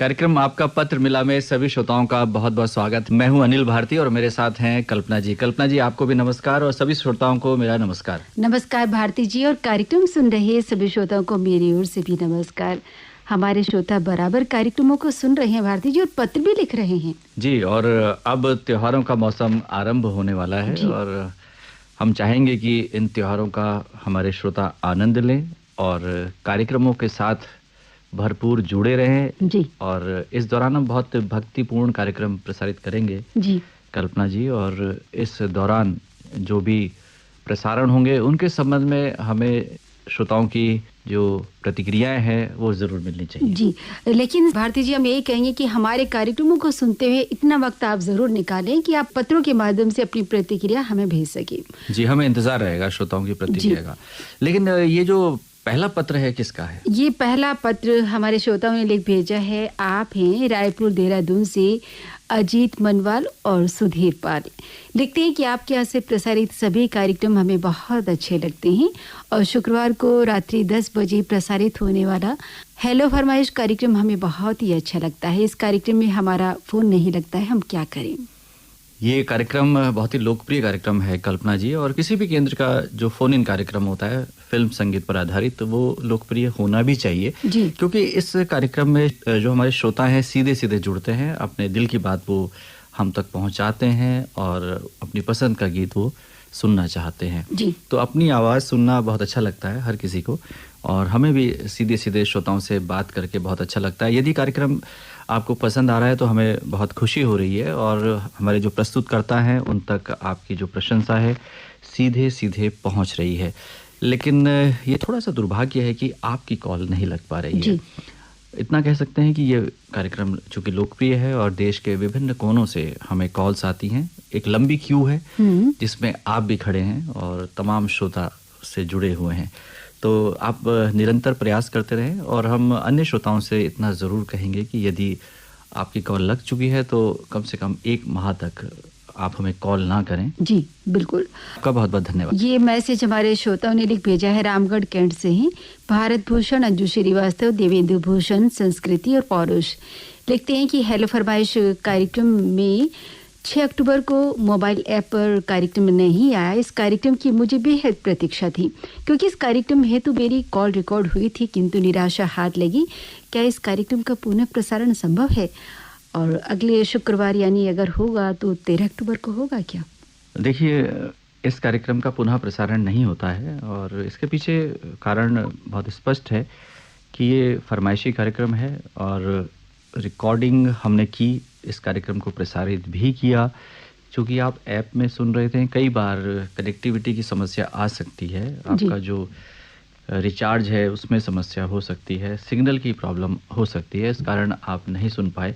कार्यक्रम आपका पत्र मिला में सभी श्रोताओं का बहुत बहुत स्वागत। मैं हूं अनिल भारती और मेरे साथ हैं कल्पना जी। कल्पना जी, आपको भी नमस्कार और सभी श्रोताओं को मेरा नमस्कार। नमस्कार भारती जी, और कार्यक्रम सुन रहे सभी श्रोताओं को मेरी ओर से भी नमस्कार। हमारे श्रोता बराबर कार्यक्रमों को सुन रहे हैं भारती जी, और पत्र भी लिख रहे हैं जी। और अब त्योहारों का मौसम आरंभ होने वाला है और हम चाहेंगे कि इन त्योहारों का हमारे श्रोता आनंद लें और कार्यक्रमों के साथ भरपूर जुड़े रहें जी। और इस दौरान हम बहुत भक्तिपूर्ण कार्यक्रम प्रसारित करेंगे जी कल्पना जी। और इस दौरान जो भी प्रसारण होंगे उनके संबंध में हमें श्रोताओं की जो प्रतिक्रियाएं हैं वो जरूर मिलनी चाहिए। जी, लेकिन भारती जी हम यही कहेंगे कि हमारे कार्यक्रमों को सुनते हुए इतना वक्त आप जरूर निकालें कि आप पत्रों के माध्यम से अपनी प्रतिक्रिया हमें भेज सकें। जी, हमें इंतजार रहेगा श्रोताओं की प्रतिक्रिया का। लेकिन ये जो पहला पत्र है किसका है? ये पहला पत्र हमारे श्रोताओं ने लिख भेजा है। आप हैं रायपुर देहरादून से अजीत मनवाल और सुधीर पाल। लिखते हैं कि आपके यहाँ से प्रसारित सभी कार्यक्रम हमें बहुत अच्छे लगते हैं और शुक्रवार को रात्रि 10 बजे प्रसारित होने वाला हेलो फरमाइश कार्यक्रम हमें बहुत ही अच्छा लगता है। इस कार्यक्रम में हमारा फोन नहीं लगता है, हम क्या करें? ये कार्यक्रम बहुत ही लोकप्रिय कार्यक्रम है कल्पना जी, और किसी भी केंद्र का जो फोन इन कार्यक्रम होता है फिल्म संगीत पर आधारित, तो वो लोकप्रिय होना भी चाहिए जी। क्योंकि इस कार्यक्रम में जो हमारे श्रोता हैं सीधे सीधे जुड़ते हैं, अपने दिल की बात वो हम तक पहुंचाते हैं और अपनी पसंद का गीत वो सुनना चाहते हैं जी। तो अपनी आवाज़ सुनना बहुत अच्छा लगता है हर किसी को, और हमें भी सीधे सीधे श्रोताओं से बात करके बहुत अच्छा लगता है। यदि कार्यक्रम आपको पसंद आ रहा है तो हमें बहुत खुशी हो रही है, और हमारे जो प्रस्तुतकर्ता हैं उन तक आपकी जो प्रशंसा है सीधे सीधे पहुंच रही है। लेकिन ये थोड़ा सा दुर्भाग्य है कि आपकी कॉल नहीं लग पा रही है। इतना कह सकते हैं कि ये कार्यक्रम चूँकि लोकप्रिय है और देश के विभिन्न कोनों से हमें कॉल्स आती हैं, एक लंबी क्यू है जिसमें आप भी खड़े हैं और तमाम श्रोता से जुड़े हुए हैं। तो आप निरंतर प्रयास करते रहें, और हम अन्य श्रोताओं से इतना ज़रूर कहेंगे कि यदि आपकी कॉल लग चुकी है तो कम से कम 1 माह तक आप हमें कॉल ना करें। जी बिल्कुल, आपका बहुत बहुत धन्यवाद। ये मैसेज हमारे श्रोताओं ने लिख भेजा है रामगढ़ कैंट से ही। भारत भूषण, अंजू श्रीवास्तव, देवेंद्र भूषण, संस्कृति और पौरुष लिखते हैं कि हेलो फरमाइश कार्यक्रम में 6 अक्टूबर को मोबाइल ऐप पर कार्यक्रम नहीं आया। इस कार्यक्रम की मुझे बेहद प्रतीक्षा थी क्योंकि इस कार्यक्रम हेतु मेरी कॉल रिकॉर्ड हुई थी, किंतु निराशा हाथ लगी। क्या इस कार्यक्रम का पुनः प्रसारण संभव है? और अगले शुक्रवार यानी अगर होगा तो 13 अक्टूबर को होगा क्या? देखिए, इस कार्यक्रम का पुनः प्रसारण नहीं होता है और इसके पीछे कारण बहुत स्पष्ट है कि ये फरमाइशी कार्यक्रम है और रिकॉर्डिंग हमने की, इस कार्यक्रम को प्रसारित भी किया। चूँकि आप ऐप में सुन रहे थे, कई बार कनेक्टिविटी की समस्या आ सकती है, आपका जो रिचार्ज है उसमें समस्या हो सकती है, सिग्नल की प्रॉब्लम हो सकती है, इस कारण आप नहीं सुन पाए।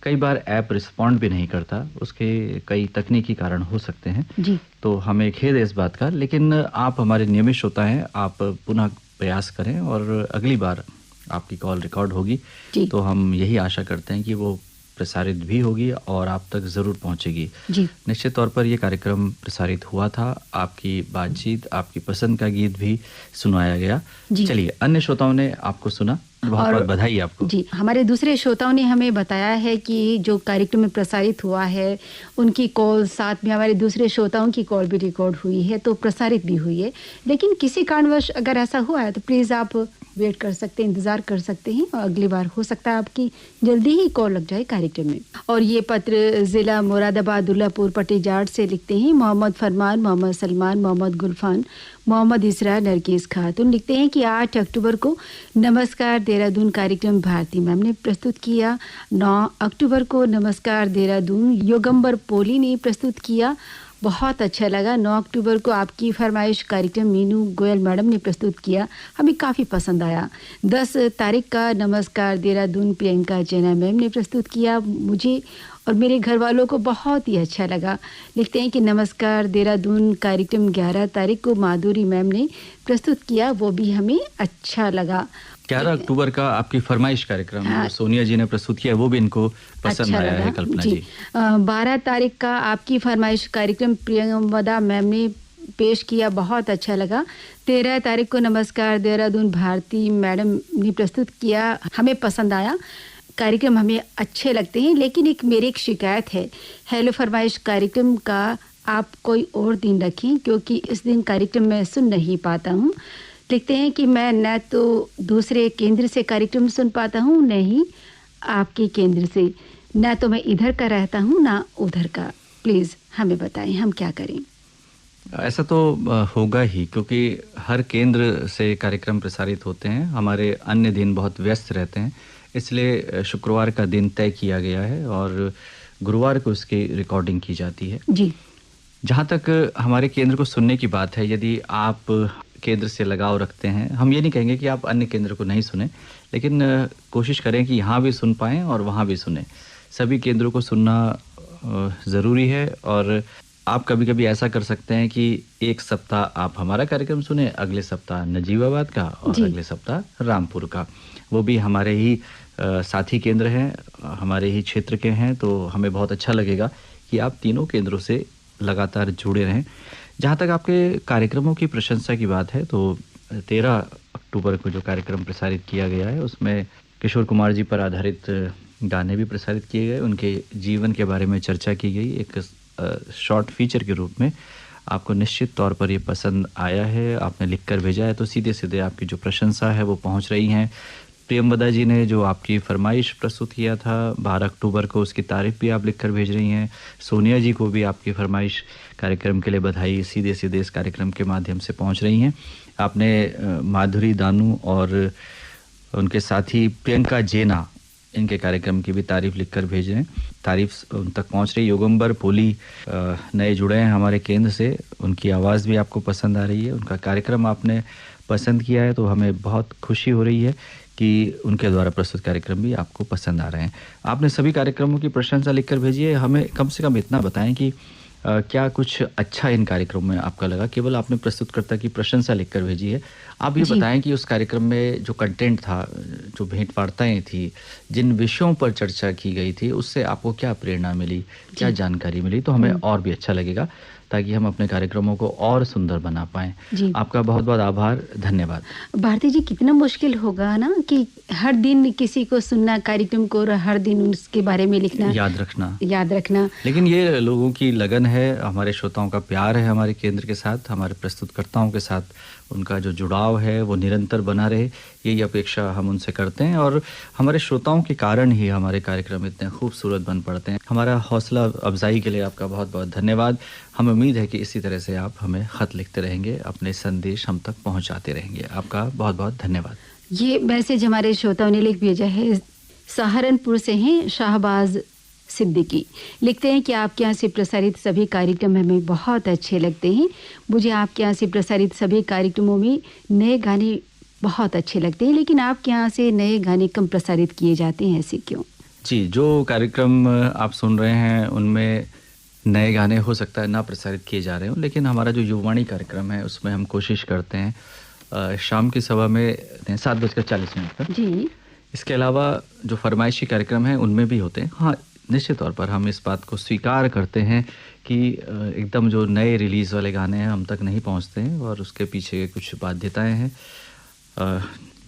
कई बार ऐप रिस्पॉन्ड भी नहीं करता, उसके कई तकनीकी कारण हो सकते हैं जी। तो हमें खेद है इस बात का, लेकिन आप हमारे नियमित श्रोता हैं, आप पुनः प्रयास करें और अगली बार आपकी कॉल रिकॉर्ड होगी तो हम यही आशा करते हैं कि वो प्रसारित भी होगी और आप तक ज़रूर पहुंचेगी जी। निश्चित तौर पर ये कार्यक्रम प्रसारित हुआ था, आपकी बातचीत, आपकी पसंद का गीत भी सुनाया गया। चलिए, अन्य श्रोताओं ने आपको सुना, बहुत बहुत बधाई आपको जी। हमारे दूसरे श्रोताओं ने हमें बताया है कि जो कार्यक्रम में प्रसारित हुआ है उनकी कॉल, साथ में हमारे दूसरे श्रोताओं की कॉल भी रिकॉर्ड हुई है, तो प्रसारित भी हुई है। लेकिन किसी कारणवश अगर ऐसा हुआ है तो प्लीज़ आप वेट कर सकते हैं, इंतज़ार कर सकते हैं, और अगली बार हो सकता है आपकी जल्दी ही कॉल लग जाए कार्यक्रम में। और ये पत्र ज़िला मुरादाबाद दुल्लापुर पट्टीजाट से लिखते हैं मोहम्मद फरमान, मोहम्मद सलमान, मोहम्मद गुलफान, मोहम्मद इसरा, नरगिस खातून लिखते हैं कि 8 अक्टूबर को नमस्कार देहरादून कार्यक्रम भारती मैम ने प्रस्तुत किया। 9 अक्टूबर को नमस्कार देहरादून योगंबर पोली ने प्रस्तुत किया, बहुत अच्छा लगा। 9 अक्टूबर को आपकी फरमाइश कार्यक्रम मीनू गोयल मैडम ने प्रस्तुत किया, हमें काफ़ी पसंद आया। 10 तारीख का नमस्कार देहरादून प्रियंका जैना मैम ने प्रस्तुत किया, मुझे और मेरे घर वालों को बहुत ही अच्छा लगा। लिखते हैं कि नमस्कार देहरादून कार्यक्रम 11 तारीख को माधुरी मैम ने प्रस्तुत किया, वो भी हमें अच्छा लगा। 11 अक्टूबर का आपकी फरमाइश कार्यक्रम सोनिया जी ने प्रस्तुत किया, वो भी इनको पसंद आया है कल्पना जी। 12 तारीख का आपकी फरमाइश कार्यक्रम प्रियंवदा मैम ने पेश किया, बहुत अच्छा लगा। 13 तारीख को नमस्कार देहरादून भारती मैडम ने प्रस्तुत किया, हमें पसंद आया। कार्यक्रम हमें अच्छे लगते हैं, लेकिन मेरी एक शिकायत है, हेलो फरमाइश कार्यक्रम का आप कोई और दिन रखें, क्योंकि इस दिन कार्यक्रम मैं सुन नहीं पाता हूँ। लिखते हैं कि मैं न तो दूसरे केंद्र से कार्यक्रम सुन पाता हूँ, न ही आपके केंद्र से, न तो मैं इधर का रहता हूँ ना उधर का। प्लीज़ हमें बताएं हम क्या करें। ऐसा तो होगा ही, क्योंकि हर केंद्र से कार्यक्रम प्रसारित होते हैं। हमारे अन्य दिन बहुत व्यस्त रहते हैं, इसलिए शुक्रवार का दिन तय किया गया है और गुरुवार को उसकी रिकॉर्डिंग की जाती है जी। जहाँ तक हमारे केंद्र को सुनने की बात है, यदि आप केंद्र से लगाव रखते हैं, हम ये नहीं कहेंगे कि आप अन्य केंद्र को नहीं सुने, लेकिन कोशिश करें कि यहाँ भी सुन पाएँ और वहाँ भी सुने। सभी केंद्रों को सुनना ज़रूरी है। और आप कभी-कभी ऐसा कर सकते हैं कि एक सप्ताह आप हमारा कार्यक्रम सुने, अगले सप्ताह नजीबाबाद का और अगले सप्ताह रामपुर का। वो भी हमारे ही साथी केंद्र हैं, हमारे ही क्षेत्र के हैं, तो हमें बहुत अच्छा लगेगा कि आप तीनों केंद्रों से लगातार जुड़े रहें। जहाँ तक आपके कार्यक्रमों की प्रशंसा की बात है, तो 13 अक्टूबर को जो कार्यक्रम प्रसारित किया गया है, उसमें किशोर कुमार जी पर आधारित गाने भी प्रसारित किए गए, उनके जीवन के बारे में चर्चा की गई एक शॉर्ट फीचर के रूप में। आपको निश्चित तौर पर ये पसंद आया है, आपने लिखकर भेजा है, तो सीधे-सीधे आपकी जो प्रशंसा है वो पहुंच रही हैं। प्रियंवदा जी ने जो आपकी फरमाइश प्रस्तुत किया था 12 अक्टूबर को, उसकी तारीफ़ भी आप लिखकर भेज रही हैं। सोनिया जी को भी आपकी फरमाइश कार्यक्रम के लिए बधाई सीधे-सीधे इस कार्यक्रम के माध्यम से पहुंच रही हैं। आपने माधुरी दानू और उनके साथी प्रियंका जेना, इनके कार्यक्रम की भी तारीफ़ लिखकर भेज रहे हैं। तारीफ़ उन तक पहुंच रही। योगंबर पोली नए जुड़े हैं हमारे केंद्र से, उनकी आवाज़ भी आपको पसंद आ रही है, उनका कार्यक्रम आपने पसंद किया है, तो हमें बहुत खुशी हो रही है कि उनके द्वारा प्रस्तुत कार्यक्रम भी आपको पसंद आ रहे हैं। आपने सभी कार्यक्रमों की प्रशंसा लिखकर भेजी है। हमें कम से कम इतना बताएं कि क्या कुछ अच्छा इन कार्यक्रमों में आपका लगा? केवल आपने प्रस्तुतकर्ता की प्रशंसा लिखकर भेजी है। आप ये बताएं कि उस कार्यक्रम में जो कंटेंट था, जो भेंट वार्ताएं थी, जिन विषयों पर चर्चा की गई थी, उससे आपको क्या प्रेरणा मिली, क्या जानकारी मिली? तो हमें और भी अच्छा लगेगा, ताकि हम अपने कार्यक्रमों को और सुंदर बना पाएं। आपका बहुत बहुत आभार, धन्यवाद। भारती जी, कितना मुश्किल होगा ना कि हर दिन किसी को सुनना कार्यक्रम को और हर दिन उसके बारे में लिखना, याद रखना। लेकिन ये लोगों की लगन है, हमारे श्रोताओं का प्यार है हमारे केंद्र के साथ, हमारे प्रस्तुतकर्ताओं के साथ उनका जो जुड़ाव है वो निरंतर बना रहे, यही अपेक्षा हम उनसे करते हैं। और हमारे श्रोताओं के कारण ही हमारे कार्यक्रम इतने खूबसूरत बन पड़ते हैं। हमारा हौसला अफजाई के लिए आपका बहुत बहुत धन्यवाद। हमें उम्मीद है कि इसी तरह से आप हमें ख़त लिखते रहेंगे, अपने संदेश हम तक पहुंचाते रहेंगे। आपका बहुत बहुत धन्यवाद। ये मैसेज हमारे श्रोताओं ने लिख भेजा है, सहारनपुर से हैं शाहबाज सिद्दीकी। लिखते हैं कि आपके यहाँ से प्रसारित सभी कार्यक्रम हमें बहुत अच्छे लगते हैं। मुझे आपके यहाँ से प्रसारित सभी कार्यक्रमों में नए गाने बहुत अच्छे लगते हैं, लेकिन आपके यहाँ से नए गाने कम प्रसारित किए जाते हैं, ऐसे क्यों? जी, जो कार्यक्रम आप सुन रहे हैं उनमें नए गाने हो सकता है ना प्रसारित किए जा रहे हों, लेकिन हमारा जो युवाणी कार्यक्रम है उसमें हम कोशिश करते हैं शाम की सभा में 7:40 पर। जी। इसके अलावा जो फरमाइशी कार्यक्रम हैं उनमें भी होते हैं। हाँ, निश्चित तौर पर हम इस बात को स्वीकार करते हैं कि एकदम जो नए रिलीज़ वाले गाने हैं हम तक नहीं पहुंचते हैं, और उसके पीछे कुछ बाध्यताएं हैं।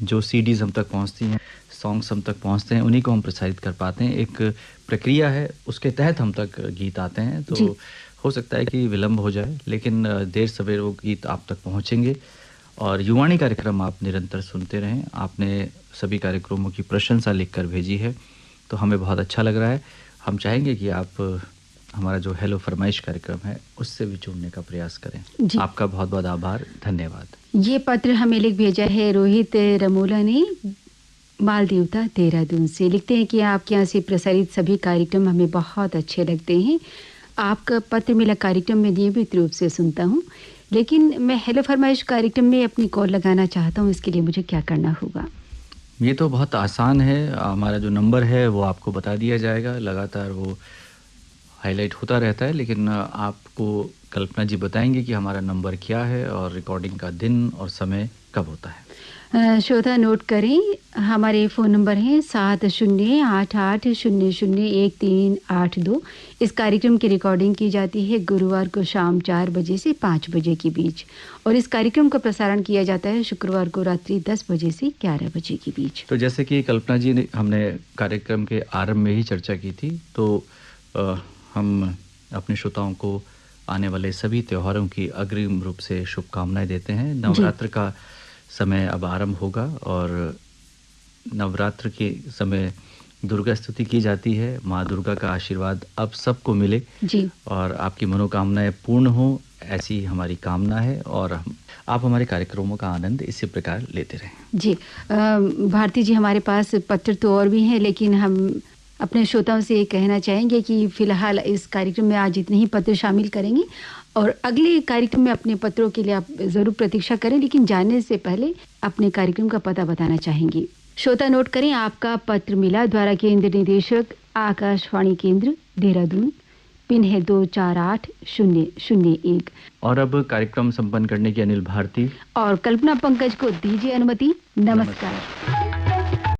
जो सीडीज़ हम तक पहुंचती हैं, सॉन्ग्स हम तक पहुंचते हैं, उन्हीं को हम प्रसारित कर पाते हैं। एक प्रक्रिया है, उसके तहत हम तक गीत आते हैं, तो हो सकता है कि विलम्ब हो जाए, लेकिन देर सवेर वो गीत आप तक पहुंचेंगे। और युवाणी कार्यक्रम आप निरंतर सुनते रहें। आपने सभी कार्यक्रमों की प्रशंसा लिखकर भेजी है, तो हमें बहुत अच्छा लग रहा है। हम चाहेंगे कि आप हमारा जो हेलो फरमाइश कार्यक्रम है उससे भी जुड़ने का प्रयास करें। आपका बहुत बहुत आभार, धन्यवाद। ये पत्र हमें लिख भेजा है रोहित रमोला ने, मालदेवता देहरादून से। लिखते हैं कि आपके यहाँ से प्रसारित सभी कार्यक्रम हमें बहुत अच्छे लगते हैं। आपका पत्र मिला कार्यक्रम में नियमित रूप से सुनता हूँ, लेकिन मैं हेलो फरमाइश कार्यक्रम में अपनी कॉल लगाना चाहता हूँ, इसके लिए मुझे क्या करना होगा? ये तो बहुत आसान है। हमारा जो नंबर है वो आपको बता दिया जाएगा, लगातार वो हाईलाइट होता रहता है, लेकिन आपको कल्पना जी बताएंगे कि हमारा नंबर क्या है और रिकॉर्डिंग का दिन और समय कब होता है। श्रोता नोट करें, हमारे फ़ोन नंबर हैं 7088001382। इस कार्यक्रम की रिकॉर्डिंग की जाती है गुरुवार को शाम 4 बजे से 5 बजे के बीच, और इस कार्यक्रम का प्रसारण किया जाता है शुक्रवार को रात्रि 10 बजे से 11 बजे के बीच। तो जैसे कि कल्पना जी ने हमने कार्यक्रम के आरंभ में ही चर्चा की थी, तो हम अपने श्रोताओं को आने वाले सभी त्योहारों की अग्रिम रूप से शुभकामनाएं देते हैं। नवरात्र का समय अब आरंभ होगा और नवरात्र के समय दुर्गा स्तुति की जाती है। माँ दुर्गा का आशीर्वाद अब सबको मिले जी, और आपकी मनोकामनाएं पूर्ण हो, ऐसी हमारी कामना है। और आप हमारे कार्यक्रमों का आनंद इसी प्रकार लेते रहें। जी, भारती जी, हमारे पास पत्र तो और भी हैं, लेकिन हम अपने श्रोताओं से ये कहना चाहेंगे कि फ़िलहाल इस कार्यक्रम में आज इतने ही पत्र शामिल करेंगे, और अगले कार्यक्रम में अपने पत्रों के लिए आप ज़रूर प्रतीक्षा करें। लेकिन जाने से पहले अपने कार्यक्रम का पता बताना चाहेंगे। श्रोता नोट करें, आपका पत्र मिला द्वारा केंद्र निदेशक आकाशवाणी केंद्र देहरादून, पिन है 248001। और अब कार्यक्रम संपन्न करने की अनिल भारती और कल्पना पंकज को दीजिए अनुमति। नमस्कार।